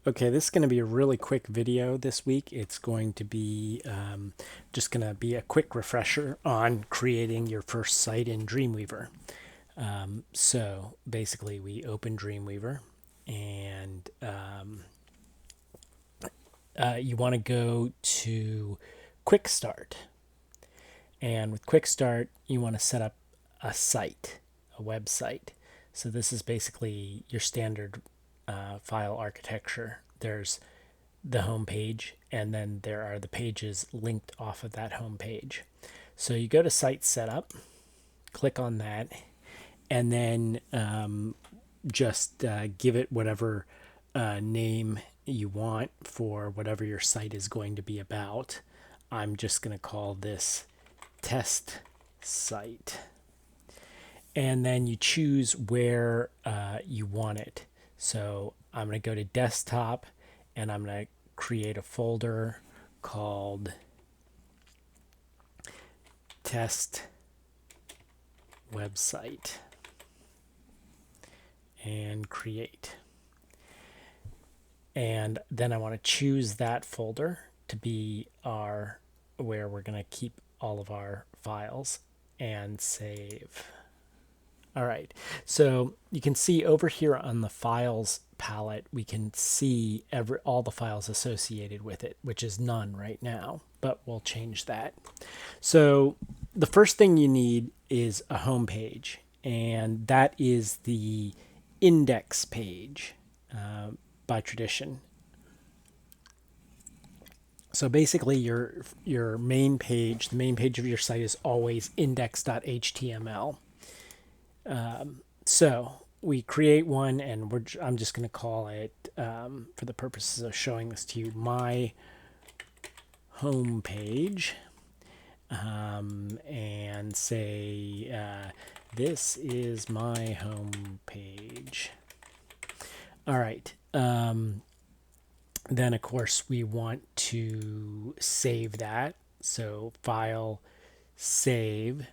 Okay, this is going to be a really quick video this week. It's going to be just going to be a quick refresher on creating your first site in Dreamweaver. So basically, we open Dreamweaver, and you want to go to Quick Start. And with Quick Start, you want to set up a site, a website. So this is basically your standard file architecture. There's the home page, and then there are the pages linked off of that home page. So you go to Site Setup, click on that, and then just give it whatever name you want for whatever your site is going to be about. I'm just going to call this Test Site. And then you choose where you want it. So I'm going to go to Desktop, and I'm going to create a folder called Test Website and create. And then I want to choose that folder to be our where we're going to keep all of our files and save. All right, so you can see over here on the files palette, we can see all the files associated with it, which is none right now, but we'll change that. So the first thing you need is a home page, and that is the index page by tradition. So basically your main page, the main page of your site is always index.html. So we create one, and I'm just going to call it, for the purposes of showing this to you, my home page, and say this is my home page. All right. Then, of course, we want to save that. So File, Save.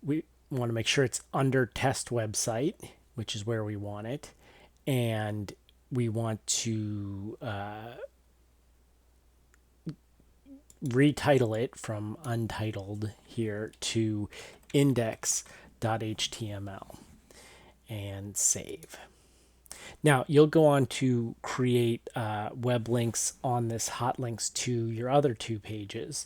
We want to make sure it's under Test Website, which is where we want it. And we want to retitle it from Untitled here to index.html and save. Now, you'll go on to create web links on this hot links to your other two pages.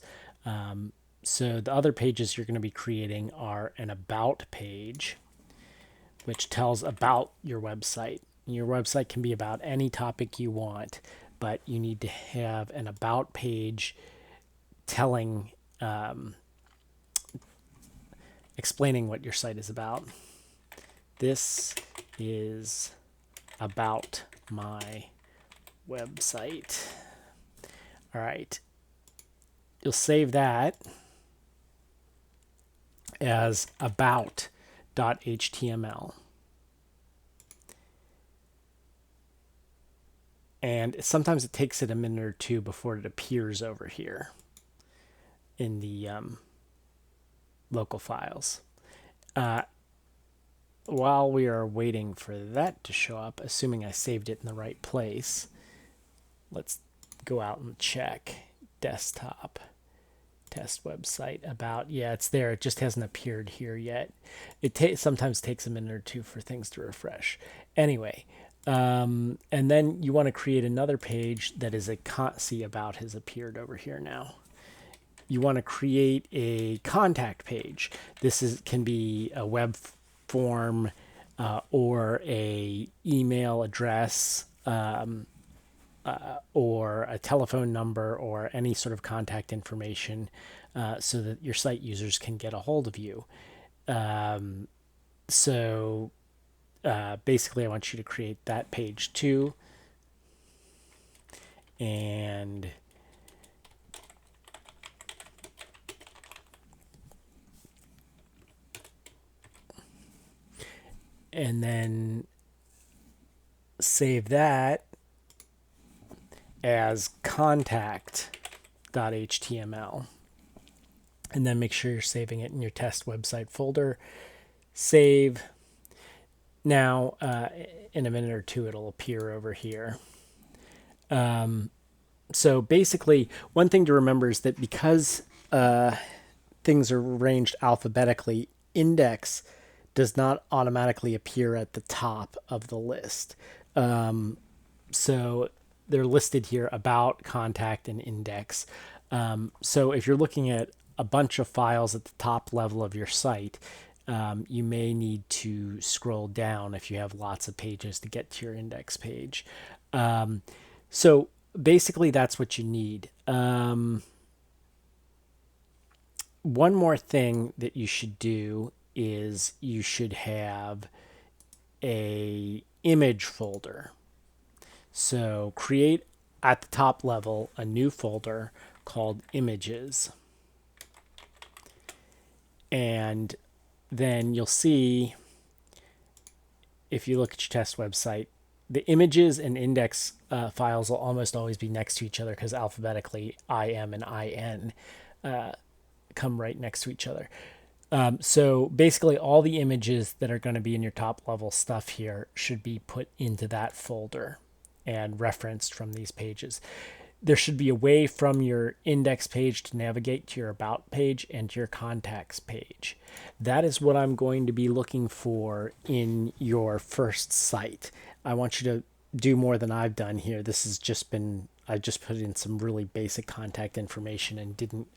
So the other pages you're going to be creating are an about page, which tells about your website. Your website can be about any topic you want, but you need to have an about page telling, explaining what your site is about. This is about my website. All right. You'll save that as about.html. And sometimes it takes it a minute or two before it appears over here in the local files. While we are waiting for that to show up, assuming I saved it in the right place, let's go out and check. Desktop, test website, about. Yeah, it's there. It just hasn't appeared here yet. It sometimes takes a minute or two for things to refresh. Anyway, and then you want to create another page that is see, about has appeared over here now. You want to create a contact page. This can be a web form or a email address or a telephone number or any sort of contact information so that your site users can get a hold of you. So basically I want you to create that page too. And then save that as contact.html. And then make sure you're saving it in your test website folder. Save. Now, in a minute or two, it'll appear over here. So basically, one thing to remember is that because things are arranged alphabetically, index does not automatically appear at the top of the list. So they're listed here: about, contact, and index. So if you're looking at a bunch of files at the top level of your site, you may need to scroll down if you have lots of pages to get to your index page. So basically, that's what you need. One more thing that you should do is you should have a image folder. So create at the top level a new folder called images. And then you'll see, if you look at your test website, the images and index files will almost always be next to each other because alphabetically IM and IN come right next to each other. So basically, all the images that are going to be in your top level stuff here should be put into that folder and referenced from these pages. There should be a way from your index page to navigate to your about page and to your contacts page. That is what I'm going to be looking for in your first site. I want you to do more than I've done here. This has just been, I just put in some really basic contact information and didn't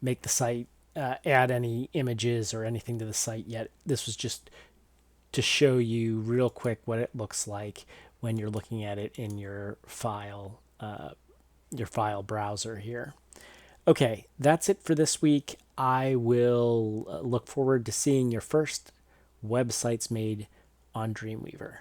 make the site add any images or anything to the site yet. This was just to show you real quick what it looks like when you're looking at it in your file browser here. Okay, that's it for this week. I will look forward to seeing your first websites made on Dreamweaver.